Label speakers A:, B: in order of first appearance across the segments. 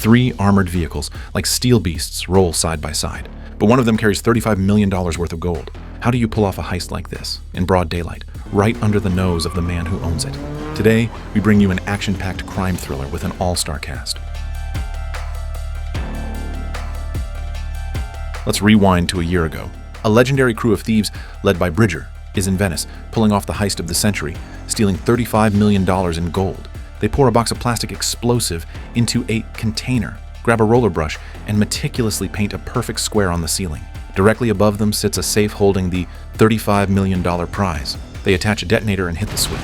A: Three armored vehicles, like steel beasts, roll side by side. But one of them carries $35 million worth of gold. How do you pull off a heist like this, in broad daylight, right under the nose of the man who owns it? Today, we bring you an action-packed crime thriller with an all-star cast. Let's rewind to a year ago. A legendary crew of thieves, led by Bridger, is in Venice, pulling off the heist of the century, stealing $35 million in gold. They pour a box of plastic explosive into a container, grab a roller brush, and meticulously paint a perfect square on the ceiling. Directly above them sits a safe holding the $35 million prize. They attach a detonator and hit the switch.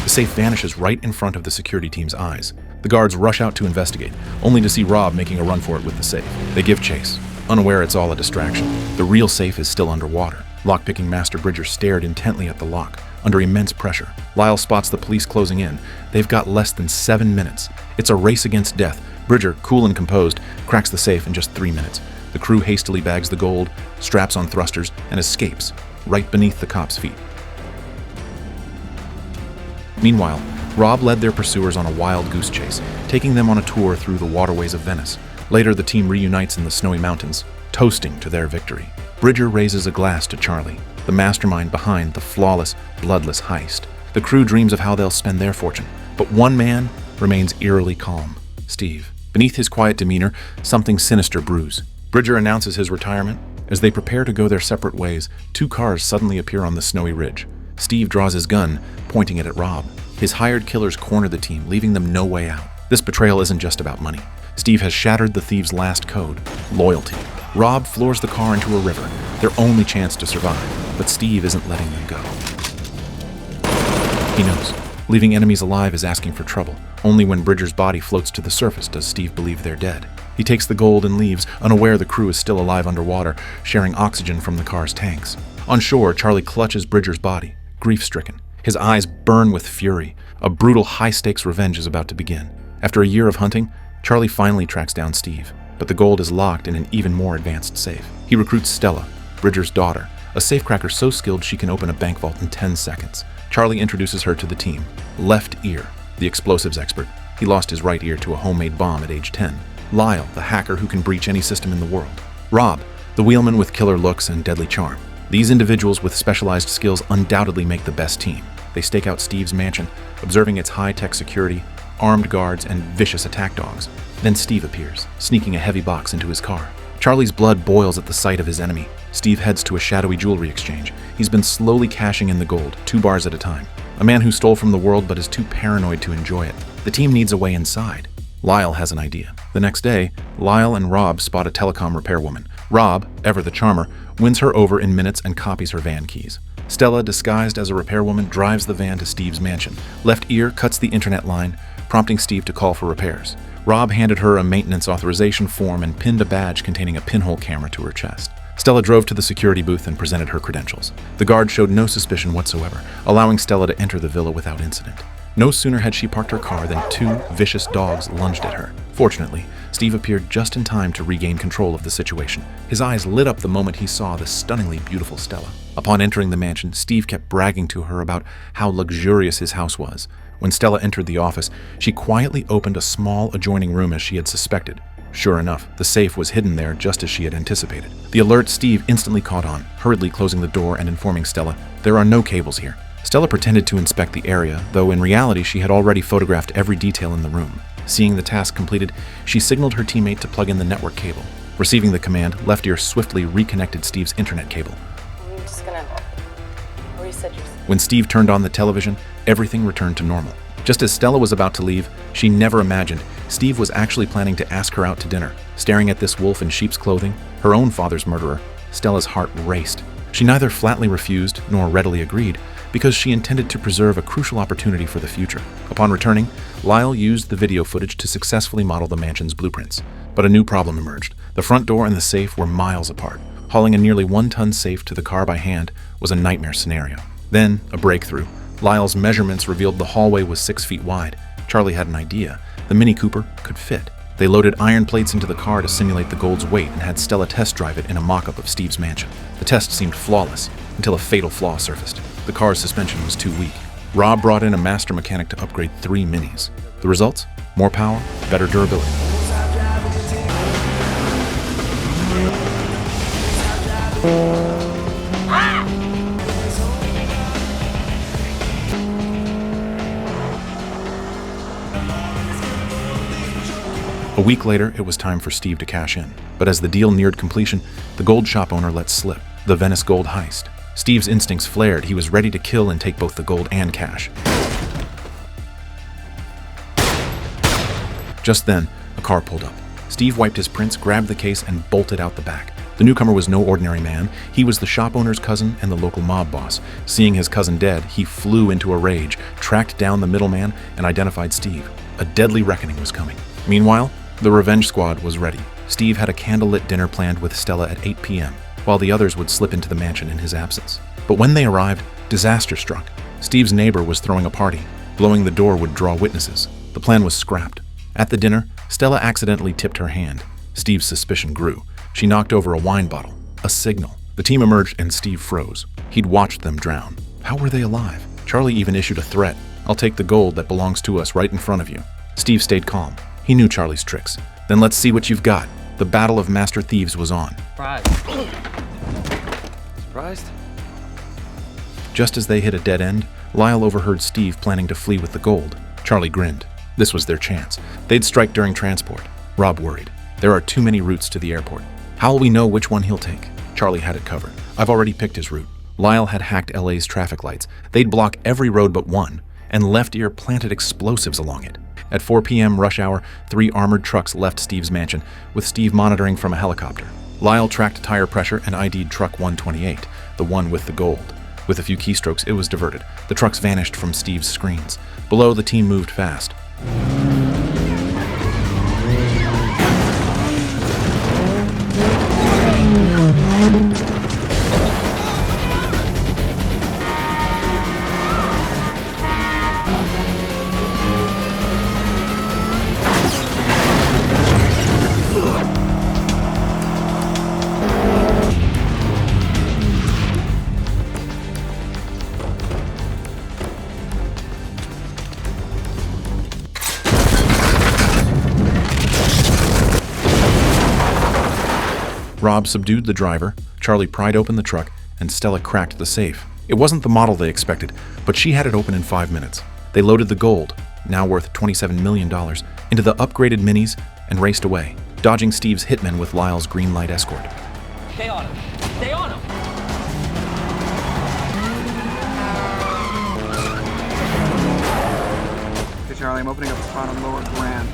A: The safe vanishes right in front of the security team's eyes. The guards rush out to investigate, only to see Rob making a run for it with the safe. They give chase, unaware it's all a distraction. The real safe is still underwater. Lockpicking master Bridger stared intently at the lock, under immense pressure. Lyle spots the police closing in. They've got less than 7 minutes. It's a race against death. Bridger, cool and composed, cracks the safe in just 3 minutes. The crew hastily bags the gold, straps on thrusters, and escapes, right beneath the cops' feet. Meanwhile, Rob led their pursuers on a wild goose chase, taking them on a tour through the waterways of Venice. Later, the team reunites in the snowy mountains, toasting to their victory. Bridger raises a glass to Charlie, the mastermind behind the flawless, bloodless heist. The crew dreams of how they'll spend their fortune, but one man remains eerily calm: Steve. Beneath his quiet demeanor, something sinister brews. Bridger announces his retirement. As they prepare to go their separate ways, 2 cars suddenly appear on the snowy ridge. Steve draws his gun, pointing it at Rob. His hired killers corner the team, leaving them no way out. This betrayal isn't just about money. Steve has shattered the thieves' last code: loyalty. Rob floors the car into a river, their only chance to survive, but Steve isn't letting them go. He knows. Leaving enemies alive is asking for trouble. Only when Bridger's body floats to the surface does Steve believe they're dead. He takes the gold and leaves, unaware the crew is still alive underwater, sharing oxygen from the car's tanks. On shore, Charlie clutches Bridger's body, grief-stricken. His eyes burn with fury. A brutal, high-stakes revenge is about to begin. After a year of hunting, Charlie finally tracks down Steve, but the gold is locked in an even more advanced safe. He recruits Stella, Bridger's daughter, a safecracker so skilled she can open a bank vault in 10 seconds. Charlie introduces her to the team. Left Ear, the explosives expert. He lost his right ear to a homemade bomb at age 10. Lyle, the hacker who can breach any system in the world. Rob, the wheelman with killer looks and deadly charm. These individuals with specialized skills undoubtedly make the best team. They stake out Steve's mansion, observing its high-tech security, armed guards, and vicious attack dogs. Then Steve appears, sneaking a heavy box into his car. Charlie's blood boils at the sight of his enemy. Steve heads to a shadowy jewelry exchange. He's been slowly cashing in the gold, 2 bars at a time. A man who stole from the world but is too paranoid to enjoy it. The team needs a way inside. Lyle has an idea. The next day, Lyle and Rob spot a telecom repairwoman. Rob, ever the charmer, wins her over in minutes and copies her van keys. Stella, disguised as a repairwoman, drives the van to Steve's mansion. Left Ear cuts the internet line, prompting Steve to call for repairs. Rob handed her a maintenance authorization form and pinned a badge containing a pinhole camera to her chest. Stella drove to the security booth and presented her credentials. The guard showed no suspicion whatsoever, allowing Stella to enter the villa without incident. No sooner had she parked her car than 2 vicious dogs lunged at her. Fortunately, Steve appeared just in time to regain control of the situation. His eyes lit up the moment he saw the stunningly beautiful Stella. Upon entering the mansion, Steve kept bragging to her about how luxurious his house was. When Stella entered the office, she quietly opened a small adjoining room as she had suspected. Sure enough, the safe was hidden there just as she had anticipated. The alert Steve instantly caught on, hurriedly closing the door and informing Stella, "There are no cables here." Stella pretended to inspect the area, though in reality she had already photographed every detail in the room. Seeing the task completed, she signaled her teammate to plug in the network cable. Receiving the command, Left Ear swiftly reconnected Steve's internet cable.
B: I'm just gonna reset your...
A: When Steve turned on the television, everything returned to normal. Just as Stella was about to leave, she never imagined Steve was actually planning to ask her out to dinner. Staring at this wolf in sheep's clothing, her own father's murderer, Stella's heart raced. She neither flatly refused nor readily agreed, because she intended to preserve a crucial opportunity for the future. Upon returning, Lyle used the video footage to successfully model the mansion's blueprints. But a new problem emerged. The front door and the safe were miles apart. Hauling a nearly 1-ton safe to the car by hand was a nightmare scenario. Then, a breakthrough. Lyle's measurements revealed the hallway was 6 feet wide. Charlie had an idea. The Mini Cooper could fit. They loaded iron plates into the car to simulate the gold's weight and had Stella test drive it in a mock-up of Steve's mansion. The test seemed flawless, until a fatal flaw surfaced. The car's suspension was too weak. Rob brought in a master mechanic to upgrade 3 Minis. The results? More power, better durability. A week later, it was time for Steve to cash in. But as the deal neared completion, the gold shop owner let slip the Venice gold heist. Steve's instincts flared. He was ready to kill and take both the gold and cash. Just then, a car pulled up. Steve wiped his prints, grabbed the case, and bolted out the back. The newcomer was no ordinary man. He was the shop owner's cousin and the local mob boss. Seeing his cousin dead, he flew into a rage, tracked down the middleman, and identified Steve. A deadly reckoning was coming. Meanwhile, the revenge squad was ready. Steve had a candlelit dinner planned with Stella at 8 p.m., while the others would slip into the mansion in his absence. But when they arrived, disaster struck. Steve's neighbor was throwing a party. Blowing the door would draw witnesses. The plan was scrapped. At the dinner, Stella accidentally tipped her hand. Steve's suspicion grew. She knocked over a wine bottle. A signal. The team emerged and Steve froze. He'd watched them drown. How were they alive? Charlie even issued a threat. "I'll take the gold that belongs to us right in front of you." Steve stayed calm. He knew Charlie's tricks. "Then let's see what you've got." The battle of master thieves was on.
C: Surprised?
A: Just as they hit a dead end, Lyle overheard Steve planning to flee with the gold. Charlie grinned. This was their chance. They'd strike during transport. Rob worried. "There are too many routes to the airport. How will we know which one he'll take?" Charlie had it covered. "I've already picked his route." Lyle had hacked LA's traffic lights. They'd block every road but one, and Left Ear planted explosives along it. At 4 p.m. rush hour, 3 armored trucks left Steve's mansion, with Steve monitoring from a helicopter. Lyle tracked tire pressure and ID'd truck 128, the one with the gold. With a few keystrokes, it was diverted. The trucks vanished from Steve's screens. Below, the team moved fast. Rob subdued the driver, Charlie pried open the truck, and Stella cracked the safe. It wasn't the model they expected, but she had it open in 5 minutes. They loaded the gold, now worth $27 million, into the upgraded minis and raced away, dodging Steve's hitmen with Lyle's green light escort.
C: Stay on him! Stay on him!
D: Okay, Charlie, I'm opening up a spot on Lower Grand.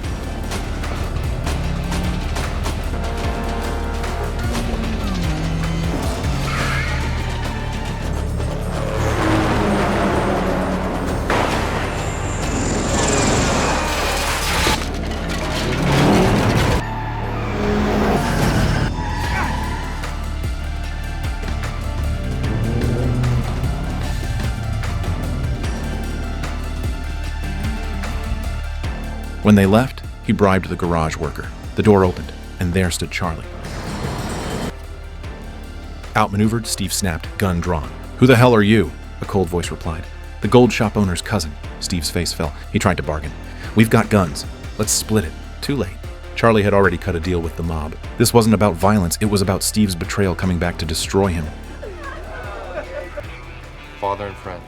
A: When they left, he bribed the garage worker. The door opened, and there stood Charlie. Outmaneuvered, Steve snapped, gun drawn. "Who the hell are you?" a cold voice replied. "The gold shop owner's cousin." Steve's face fell. He tried to bargain. "We've got guns. Let's split it." Too late. Charlie had already cut a deal with the mob. This wasn't about violence, it was about Steve's betrayal coming back to destroy him.
C: Father and friend.